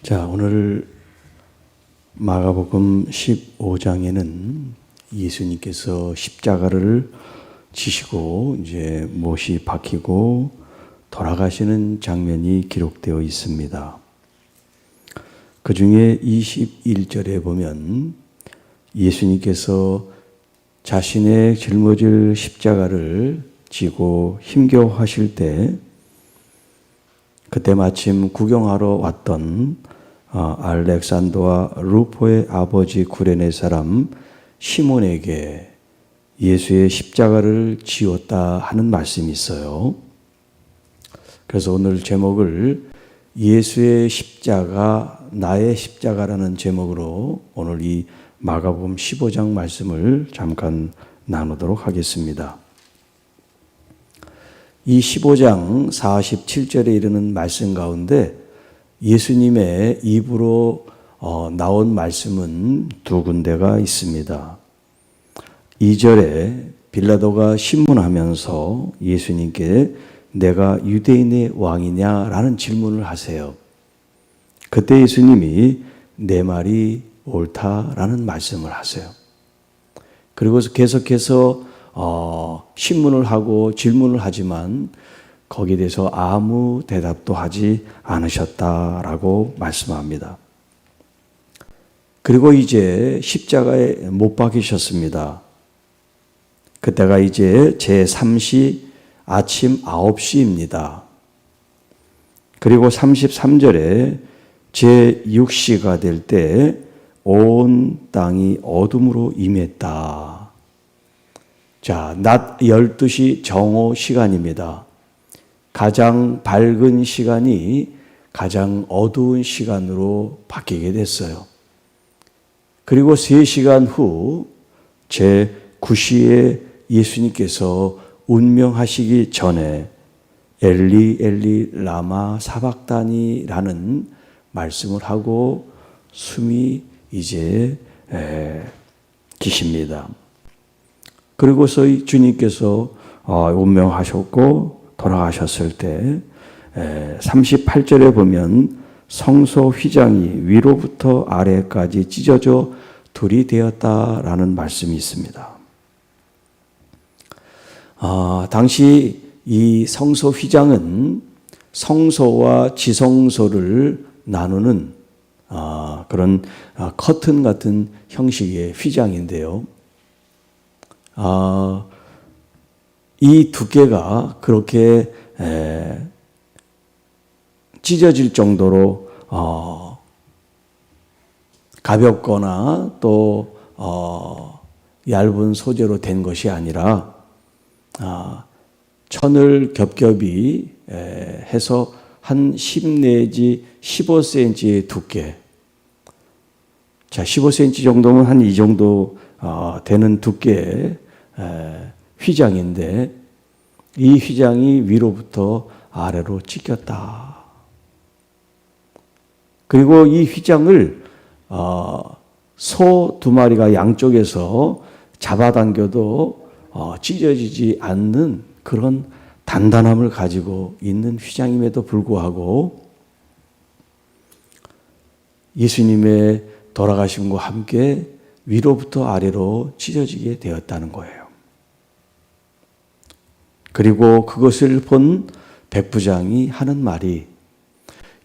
자, 오늘 마가복음 15장에는 예수님께서 십자가를 지시고 이제 못이 박히고 돌아가시는 장면이 기록되어 있습니다. 그 중에 21절에 보면 예수님께서 자신의 짊어질 십자가를 지고 힘겨워하실 때 그때 마침 구경하러 왔던 알렉산더와 루포의 아버지 구레네 사람 시몬에게 예수의 십자가를 지었다 하는 말씀이 있어요. 그래서 오늘 제목을 예수의 십자가, 나의 십자가라는 제목으로 오늘 이 마가복음 15장 말씀을 잠깐 나누도록 하겠습니다. 이 15장 47절에 이르는 말씀 가운데 예수님의 입으로 나온 말씀은 두 군데가 있습니다. 2절에 빌라도가 신문하면서 예수님께 내가 유대인의 왕이냐라는 질문을 하세요. 그때 예수님이 내 말이 옳다라는 말씀을 하세요. 그리고 계속해서 신문을 하고 질문을 하지만 거기에 대해서 아무 대답도 하지 않으셨다라고 말씀합니다. 그리고 이제 십자가에 못 박히셨습니다. 그때가 이제 제3시 아침 9시입니다. 그리고 33절에 제6시가 될 때 온 땅이 어둠으로 임했다. 자, 낮 12시 정오 시간입니다. 가장 밝은 시간이 가장 어두운 시간으로 바뀌게 됐어요. 그리고 3시간 후 제9시에 예수님께서 운명하시기 전에 엘리 엘리 라마 사박다니라는 말씀을 하고 숨이 이제 기십니다. 그리고서 주님께서 운명하셨고 돌아가셨을 때 38절에 보면 성소 휘장이 위로부터 아래까지 찢어져 둘이 되었다라는 말씀이 있습니다. 당시 이 성소 휘장은 성소와 지성소를 나누는 그런 커튼 같은 형식의 휘장인데요. 이 두께가 그렇게 찢어질 정도로 가볍거나 또 얇은 소재로 된 것이 아니라 천을 겹겹이 해서 한 10 내지 15cm의 두께. 자, 15cm 정도면 한 이 정도 되는 두께의 휘장인데 이 휘장이 위로부터 아래로 찢겼다. 그리고 이 휘장을 소 2마리가 양쪽에서 잡아당겨도 찢어지지 않는 그런 단단함을 가지고 있는 휘장임에도 불구하고 예수님의 돌아가심과 함께 위로부터 아래로 찢어지게 되었다는 거예요. 그리고 그것을 본 백부장이 하는 말이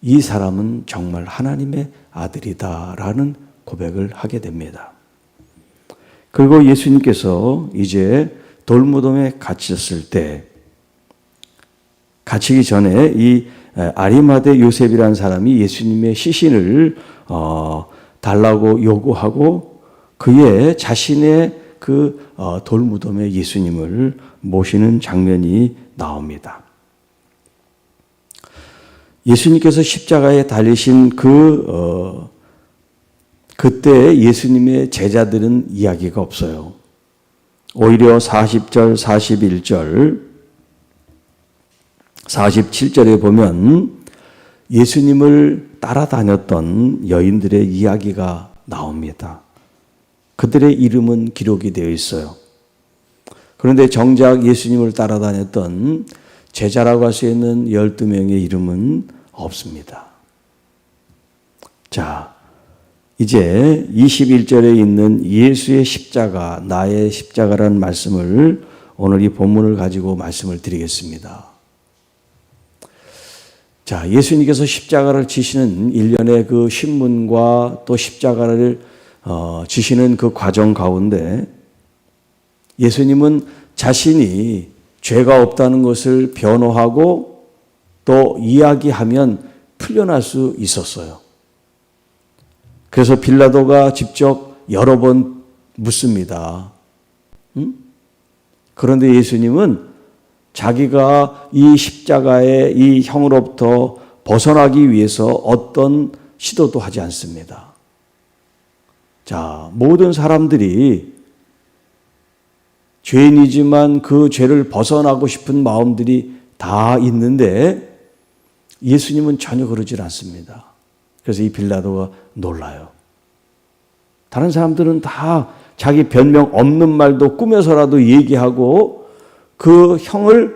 이 사람은 정말 하나님의 아들이다라는 고백을 하게 됩니다. 그리고 예수님께서 이제 돌무덤에 갇혔을 때 갇히기 전에 이 아리마대 요셉이라는 사람이 예수님의 시신을 달라고 요구하고 그의 자신의 그 돌무덤에 예수님을 모시는 장면이 나옵니다. 예수님께서 십자가에 달리신 그때 예수님의 제자들은 이야기가 없어요. 오히려 40절, 41절, 47절에 보면 예수님을 따라다녔던 여인들의 이야기가 나옵니다. 그들의 이름은 기록이 되어 있어요. 그런데 정작 예수님을 따라다녔던 제자라고 할 수 있는 12명의 이름은 없습니다. 자, 이제 21절에 있는 예수의 십자가, 나의 십자가라는 말씀을 오늘 이 본문을 가지고 말씀을 드리겠습니다. 자, 예수님께서 십자가를 지시는 일련의 그 신문과 또 십자가를 지시는 그 과정 가운데 예수님은 자신이 죄가 없다는 것을 변호하고 또 이야기하면 풀려날 수 있었어요. 그래서 빌라도가 직접 여러 번 묻습니다. 그런데 예수님은 자기가 이 십자가의 이 형으로부터 벗어나기 위해서 어떤 시도도 하지 않습니다. 자, 모든 사람들이 죄인이지만 그 죄를 벗어나고 싶은 마음들이 다 있는데 예수님은 전혀 그러질 않습니다. 그래서 이 빌라도가 놀라요. 다른 사람들은 다 자기 변명 없는 말도 꾸며서라도 얘기하고 그 형을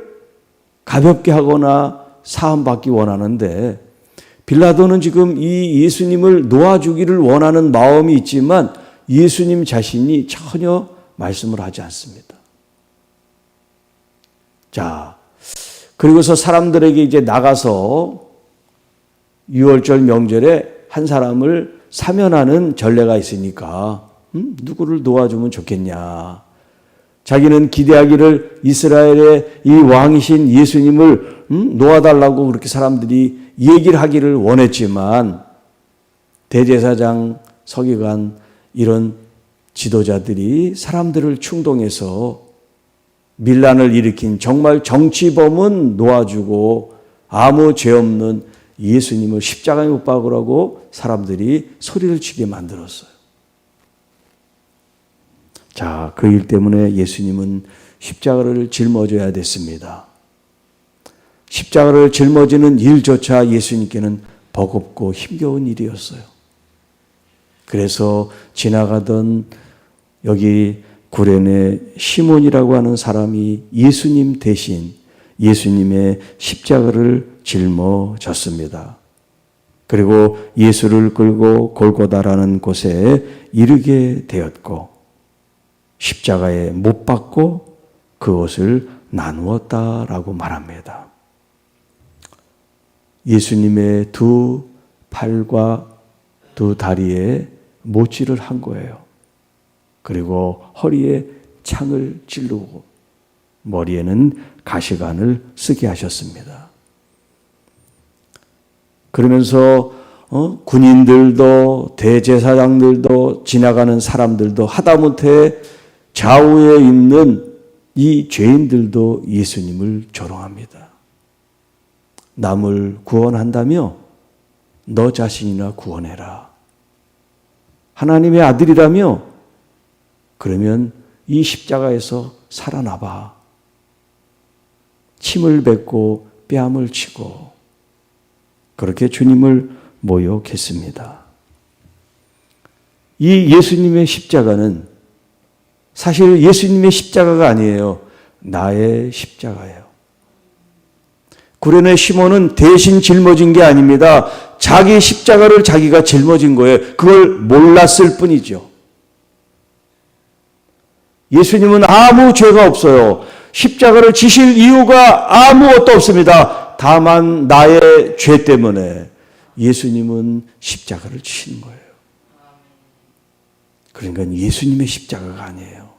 가볍게 하거나 사함받기 원하는데 빌라도는 지금 이 예수님을 놓아주기를 원하는 마음이 있지만 예수님 자신이 전혀 말씀을 하지 않습니다. 자, 그리고서 사람들에게 이제 나가서 유월절 명절에 한 사람을 사면하는 전례가 있으니까 누구를 놓아주면 좋겠냐. 자기는 기대하기를 이스라엘의 이 왕이신 예수님을 놓아달라고 그렇게 사람들이 얘기를 하기를 원했지만 대제사장, 서기관 이런 지도자들이 사람들을 충동해서 밀란을 일으킨 정말 정치범은 놓아주고 아무 죄 없는 예수님을 십자가에 못 박으라고 사람들이 소리를 치게 만들었어요. 자, 그 일 때문에 예수님은 십자가를 짊어져야 됐습니다. 십자가를 짊어지는 일조차 예수님께는 버겁고 힘겨운 일이었어요. 그래서 지나가던 여기 구레네 시몬이라고 하는 사람이 예수님 대신 예수님의 십자가를 짊어졌습니다. 그리고 예수를 끌고 골고다라는 곳에 이르게 되었고 십자가에 못 박고 그것을 나누었다라고 말합니다. 예수님의 두 팔과 두 다리에 못질을 한 거예요. 그리고 허리에 창을 찌르고 머리에는 가시관을 쓰게 하셨습니다. 그러면서 군인들도 대제사장들도 지나가는 사람들도 하다못해 좌우에 있는 이 죄인들도 예수님을 조롱합니다. 남을 구원한다며 너 자신이나 구원해라. 하나님의 아들이라며 그러면 이 십자가에서 살아나봐. 침을 뱉고 뺨을 치고 그렇게 주님을 모욕했습니다. 이 예수님의 십자가는 사실 예수님의 십자가가 아니에요. 나의 십자가예요. 구레네 시몬은 대신 짊어진 게 아닙니다. 자기 십자가를 자기가 짊어진 거예요. 그걸 몰랐을 뿐이죠. 예수님은 아무 죄가 없어요. 십자가를 지실 이유가 아무것도 없습니다. 다만 나의 죄 때문에 예수님은 십자가를 지시는 거예요. 그러니까 예수님의 십자가가 아니에요.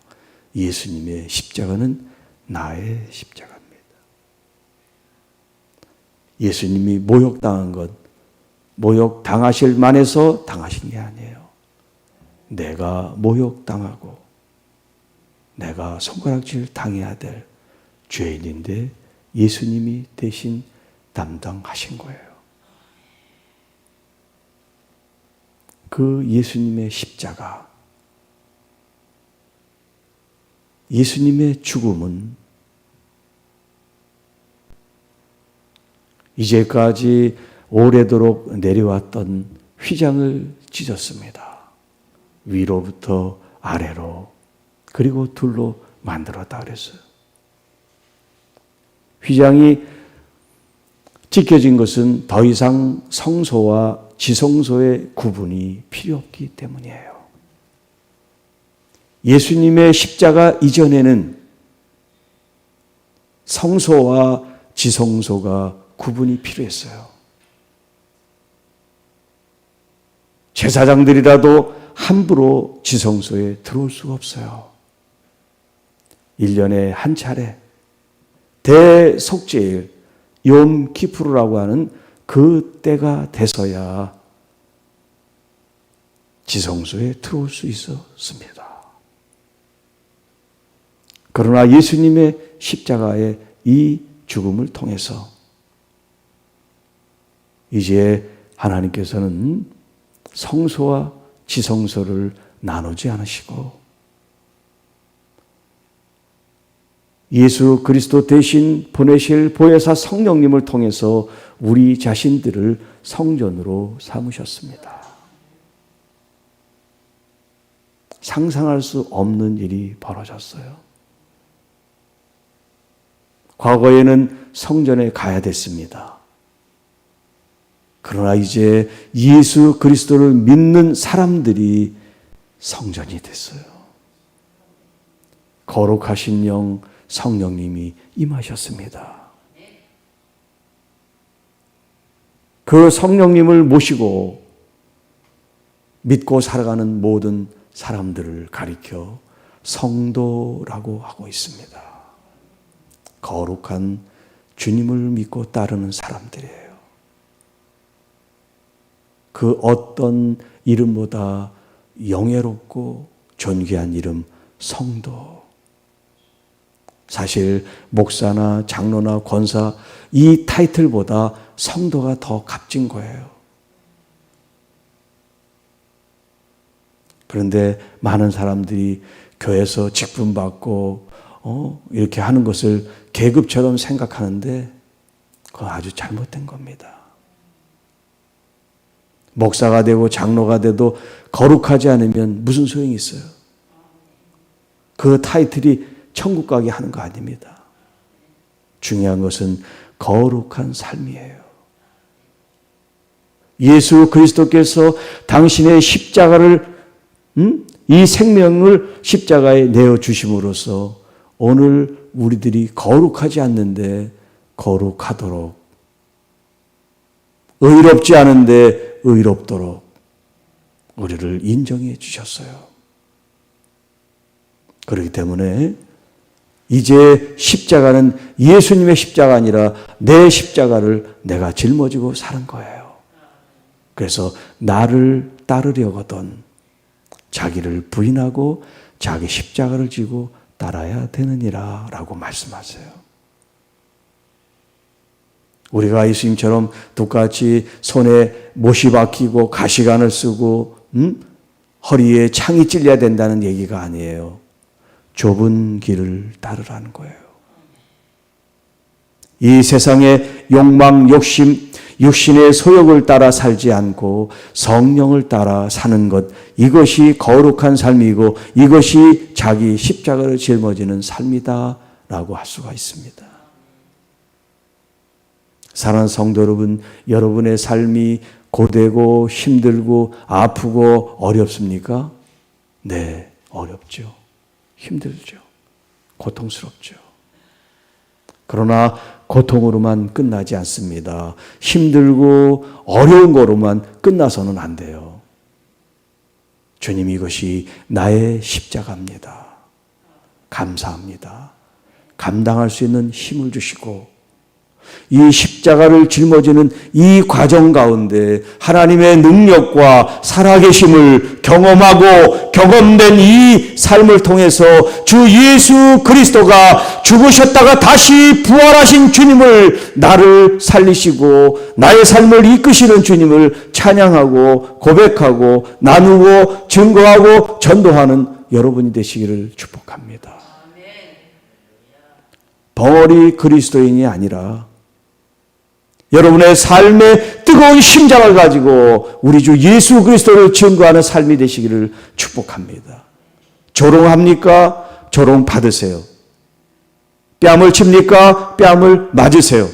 예수님의 십자가는 나의 십자가입니다. 예수님이 모욕당한 것, 모욕당하실 만해서 당하신 게 아니에요. 내가 모욕당하고 내가 손가락질 당해야 될 죄인인데 예수님이 대신 담당하신 거예요. 그 예수님의 십자가, 예수님의 죽음은 이제까지 오래도록 내려왔던 휘장을 찢었습니다. 위로부터 아래로 그리고 둘로 만들었다 그랬어요. 휘장이 찢겨진 것은 더 이상 성소와 지성소의 구분이 필요 없기 때문이에요. 예수님의 십자가 이전에는 성소와 지성소가 구분이 필요했어요. 제사장들이라도 함부로 지성소에 들어올 수가 없어요. 1년에 한 차례 대속죄일 욤 키푸르라고 하는 그 때가 돼서야 지성소에 들어올 수 있었습니다. 그러나 예수님의 십자가의 이 죽음을 통해서 이제 하나님께서는 성소와 지성소를 나누지 않으시고 예수 그리스도 대신 보내실 보혜사 성령님을 통해서 우리 자신들을 성전으로 삼으셨습니다. 상상할 수 없는 일이 벌어졌어요. 과거에는 성전에 가야 됐습니다. 그러나 이제 예수 그리스도를 믿는 사람들이 성전이 됐어요. 거룩하신 영 성령님이 임하셨습니다. 그 성령님을 모시고 믿고 살아가는 모든 사람들을 가리켜 성도라고 하고 있습니다. 거룩한 주님을 믿고 따르는 사람들이에요. 그 어떤 이름보다 영예롭고 존귀한 이름 성도. 사실 목사나 장로나 권사 이 타이틀보다 성도가 더 값진 거예요. 그런데 많은 사람들이 교회에서 직분 받고 이렇게 하는 것을 계급처럼 생각하는데 그건 아주 잘못된 겁니다. 목사가 되고 장로가 돼도 거룩하지 않으면 무슨 소용이 있어요? 그 타이틀이 천국 가게 하는 거 아닙니다. 중요한 것은 거룩한 삶이에요. 예수 그리스도께서 당신의 십자가를 이 생명을 십자가에 내어주심으로써 오늘 우리들이 거룩하지 않는데 거룩하도록, 의롭지 않은데 의롭도록 우리를 인정해 주셨어요. 그렇기 때문에 이제 십자가는 예수님의 십자가 아니라 내 십자가를 내가 짊어지고 사는 거예요. 그래서 나를 따르려거든 자기를 부인하고 자기 십자가를 지고 따라야 되느니라 라고 말씀하세요. 우리가 예수님처럼 똑같이 손에 못이 박히고 가시관을 쓰고 허리에 창이 찔려야 된다는 얘기가 아니에요. 좁은 길을 따르라는 거예요. 이 세상의 욕망, 욕심, 육신의 소욕을 따라 살지 않고 성령을 따라 사는 것, 이것이 거룩한 삶이고 이것이 자기 십자가를 짊어지는 삶이다라고 할 수가 있습니다. 사랑하는 성도 여러분, 여러분의 삶이 고되고 힘들고 아프고 어렵습니까? 네, 어렵죠. 힘들죠. 고통스럽죠. 그러나 고통으로만 끝나지 않습니다. 힘들고 어려운 거로만 끝나서는 안 돼요. 주님, 이것이 나의 십자가입니다. 감사합니다. 감당할 수 있는 힘을 주시고 이 십자가를 짊어지는 이 과정 가운데 하나님의 능력과 살아계심을 경험하고 경험된 이 삶을 통해서 주 예수 그리스도가 죽으셨다가 다시 부활하신 주님을 나를 살리시고 나의 삶을 이끄시는 주님을 찬양하고 고백하고 나누고 증거하고 전도하는 여러분이 되시기를 축복합니다. 벙어리 그리스도인이 아니라 여러분의 삶의 뜨거운 심장을 가지고 우리 주 예수 그리스도를 증거하는 삶이 되시기를 축복합니다. 조롱합니까? 조롱 받으세요. 뺨을 칩니까? 뺨을 맞으세요.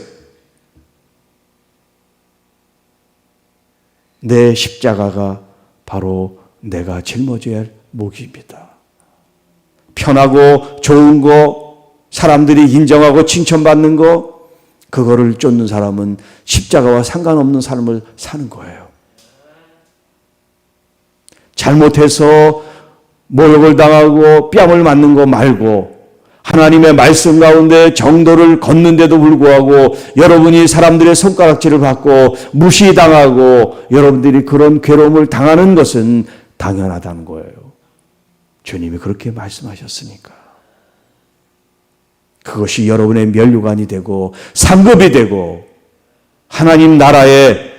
내 십자가가 바로 내가 짊어져야 할 몫입니다. 편하고 좋은 거, 사람들이 인정하고 칭찬받는 거, 그거를 쫓는 사람은 십자가와 상관없는 삶을 사는 거예요. 잘못해서 모욕을 당하고 뺨을 맞는 거 말고 하나님의 말씀 가운데 정도를 걷는데도 불구하고 여러분이 사람들의 손가락질을 받고 무시당하고 여러분들이 그런 괴로움을 당하는 것은 당연하다는 거예요. 주님이 그렇게 말씀하셨으니까. 그것이 여러분의 면류관이 되고 상급이 되고 하나님 나라의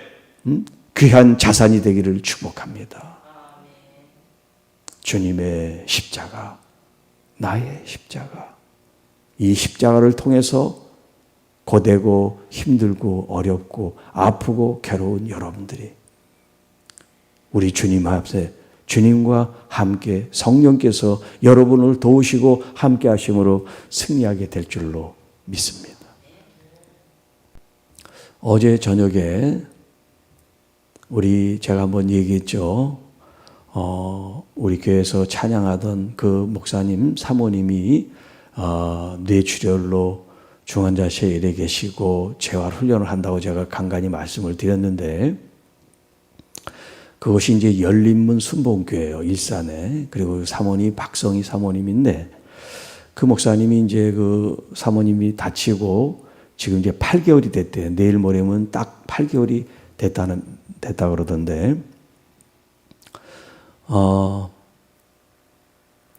귀한 자산이 되기를 축복합니다. 주님의 십자가, 나의 십자가, 이 십자가를 통해서 고되고 힘들고 어렵고 아프고 괴로운 여러분들이 우리 주님 앞에 주님과 함께 성령께서 여러분을 도우시고 함께 하심으로 승리하게 될 줄로 믿습니다. 어제 저녁에 제가 한번 얘기했죠. 우리 교회에서 찬양하던 그 목사님, 사모님이 뇌출혈로 중환자실에 계시고 재활 훈련을 한다고 제가 간간히 말씀을 드렸는데 그것이 이제 열린문 순복음교회예요, 일산에. 그리고 사모님 박성희 사모님인데 그 목사님이 이제 그 사모님이 다치고 지금 이제 8개월이 됐대요. 내일 모레면 딱 8개월이 됐다 그러던데.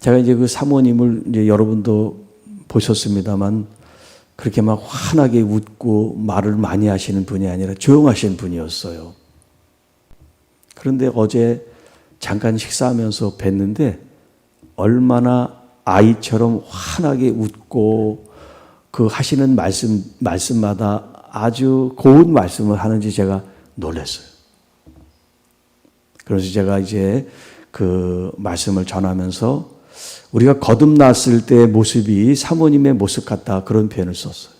제가 이제 그 사모님을 이제 여러분도 보셨습니다만 그렇게 막 환하게 웃고 말을 많이 하시는 분이 아니라 조용하신 분이었어요. 그런데 어제 잠깐 식사하면서 뵀는데 얼마나 아이처럼 환하게 웃고 그 하시는 말씀마다 아주 고운 말씀을 하는지 제가 놀랐어요. 그래서 제가 이제 그 말씀을 전하면서 우리가 거듭났을 때의 모습이 사모님의 모습 같다 그런 표현을 썼어요.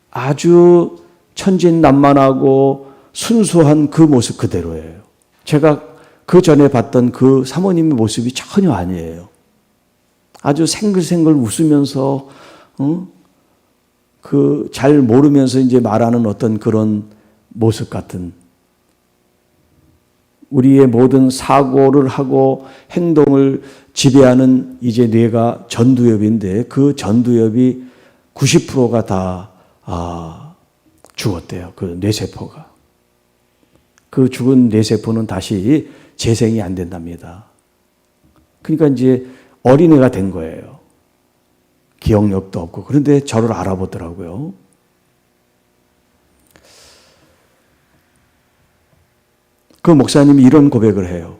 아주 천진난만하고 순수한 그 모습 그대로예요. 제가 그 전에 봤던 그 사모님의 모습이 전혀 아니에요. 아주 생글생글 웃으면서 그 잘 모르면서 이제 말하는 어떤 그런 모습 같은 우리의 모든 사고를 하고 행동을 지배하는 이제 뇌가 전두엽인데 그 전두엽이 90%가 다 죽었대요. 그 뇌세포가. 그 죽은 뇌세포는 다시 재생이 안 된답니다. 그러니까 이제 어린애가 된 거예요. 기억력도 없고. 그런데 저를 알아보더라고요. 그 목사님이 이런 고백을 해요.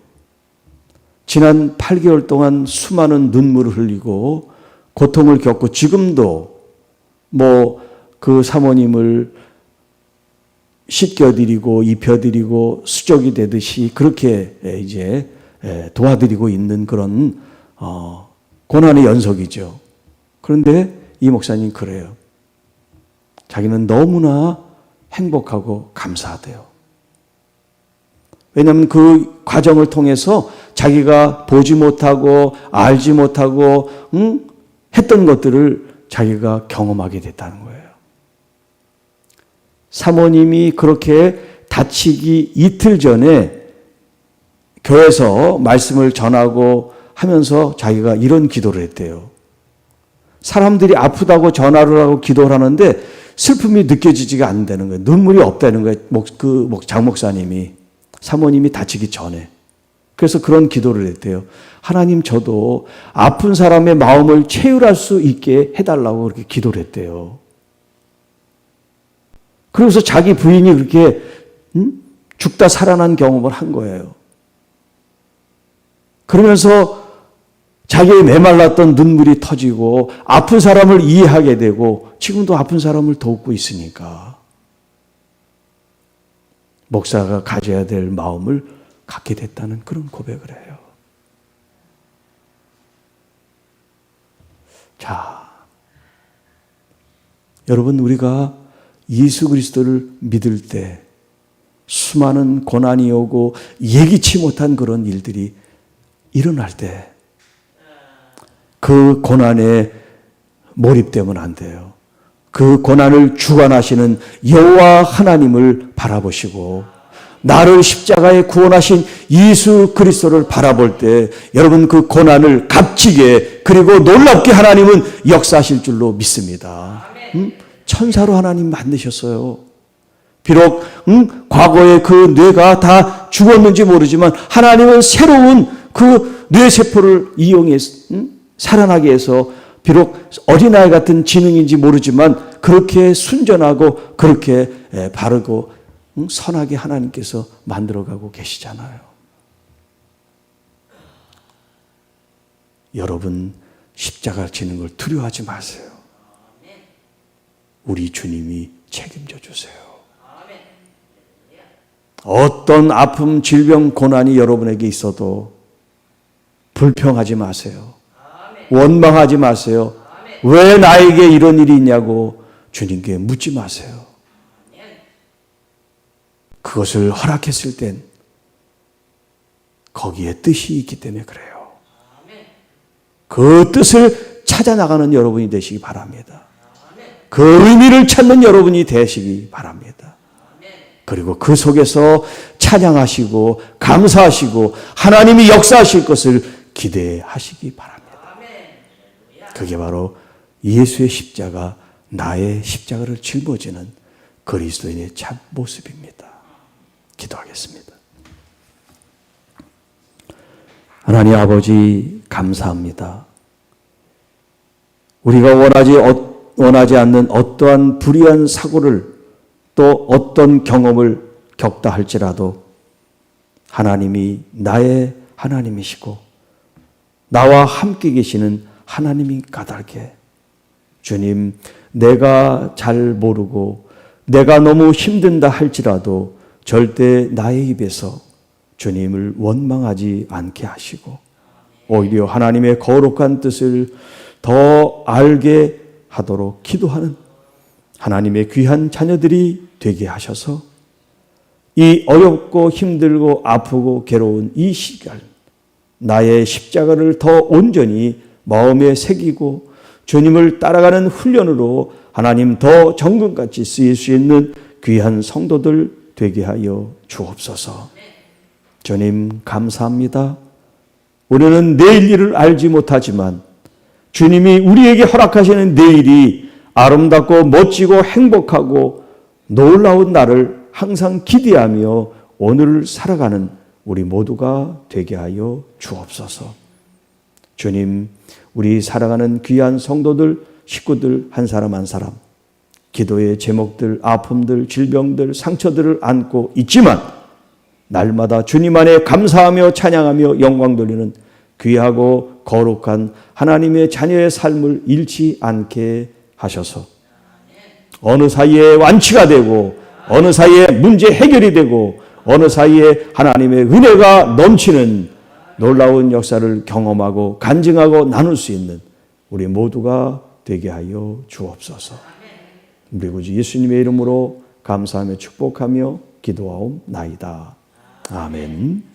지난 8개월 동안 수많은 눈물을 흘리고 고통을 겪고 지금도 그 사모님을 씻겨드리고 입혀드리고 수족이 되듯이 그렇게 이제 도와드리고 있는 그런 고난의 연속이죠. 그런데 이 목사님 그래요. 자기는 너무나 행복하고 감사하대요. 왜냐하면 그 과정을 통해서 자기가 보지 못하고 알지 못하고 했던 것들을 자기가 경험하게 됐다는 거예요. 사모님이 그렇게 다치기 이틀 전에 교회에서 말씀을 전하고 하면서 자기가 이런 기도를 했대요. 사람들이 아프다고 전화를 하고 기도를 하는데 슬픔이 느껴지지가 않는다는 거예요. 눈물이 없다는 거예요. 장 목사님이. 사모님이 다치기 전에. 그래서 그런 기도를 했대요. 하나님 저도 아픈 사람의 마음을 채울할 수 있게 해달라고 그렇게 기도를 했대요. 그러면서 자기 부인이 그렇게 죽다 살아난 경험을 한 거예요. 그러면서 자기의 메말랐던 눈물이 터지고 아픈 사람을 이해하게 되고 지금도 아픈 사람을 돕고 있으니까 목사가 가져야 될 마음을 갖게 됐다는 그런 고백을 해요. 자, 여러분 우리가 예수 그리스도를 믿을 때 수많은 고난이 오고 예기치 못한 그런 일들이 일어날 때 그 고난에 몰입되면 안 돼요. 그 고난을 주관하시는 여호와 하나님을 바라보시고 나를 십자가에 구원하신 예수 그리스도를 바라볼 때 여러분 그 고난을 값지게 그리고 놀랍게 하나님은 역사하실 줄로 믿습니다. 천사로 하나님 만드셨어요. 비록 과거에 그 뇌가 다 죽었는지 모르지만 하나님은 새로운 그 뇌세포를 이용해서 살아나게 해서 비록 어린아이 같은 지능인지 모르지만 그렇게 순전하고 그렇게 바르고 선하게 하나님께서 만들어가고 계시잖아요. 여러분 십자가를 지는 걸 두려워하지 마세요. 우리 주님이 책임져 주세요. 어떤 아픔, 질병, 고난이 여러분에게 있어도 불평하지 마세요. 원망하지 마세요. 왜 나에게 이런 일이 있냐고 주님께 묻지 마세요. 그것을 허락했을 땐 거기에 뜻이 있기 때문에 그래요. 그 뜻을 찾아 나가는 여러분이 되시기 바랍니다. 그 의미를 찾는 여러분이 되시기 바랍니다. 그리고 그 속에서 찬양하시고 감사하시고 하나님이 역사하실 것을 기대하시기 바랍니다. 그게 바로 예수의 십자가, 나의 십자가를 짊어지는 그리스도인의 참 모습입니다. 기도하겠습니다. 하나님 아버지 감사합니다. 우리가 원하지 않는 어떠한 불의한 사고를 또 어떤 경험을 겪다 할지라도 하나님이 나의 하나님이시고 나와 함께 계시는 하나님이 까닭에 주님 내가 잘 모르고 내가 너무 힘든다 할지라도 절대 나의 입에서 주님을 원망하지 않게 하시고 오히려 하나님의 거룩한 뜻을 더 알게 하도록 기도하는 하나님의 귀한 자녀들이 되게 하셔서 이 어렵고 힘들고 아프고 괴로운 이 시간 나의 십자가를 더 온전히 마음에 새기고 주님을 따라가는 훈련으로 하나님 더 정금같이 쓰일 수 있는 귀한 성도들 되게 하여 주옵소서. 주님 감사합니다. 우리는 내일 일을 알지 못하지만 주님이 우리에게 허락하시는 내일이 아름답고 멋지고 행복하고 놀라운 날을 항상 기대하며 오늘을 살아가는 우리 모두가 되게 하여 주옵소서. 주님, 우리 살아가는 귀한 성도들, 식구들 한 사람 한 사람 기도의 제목들, 아픔들, 질병들, 상처들을 안고 있지만 날마다 주님 안에 감사하며 찬양하며 영광 돌리는 귀하고 거룩한 하나님의 자녀의 삶을 잃지 않게 하셔서 어느 사이에 완치가 되고 어느 사이에 문제 해결이 되고 어느 사이에 하나님의 은혜가 넘치는 놀라운 역사를 경험하고 간증하고 나눌 수 있는 우리 모두가 되게 하여 주옵소서. 우리 구주 예수님의 이름으로 감사하며 축복하며 기도하옵나이다. 아멘.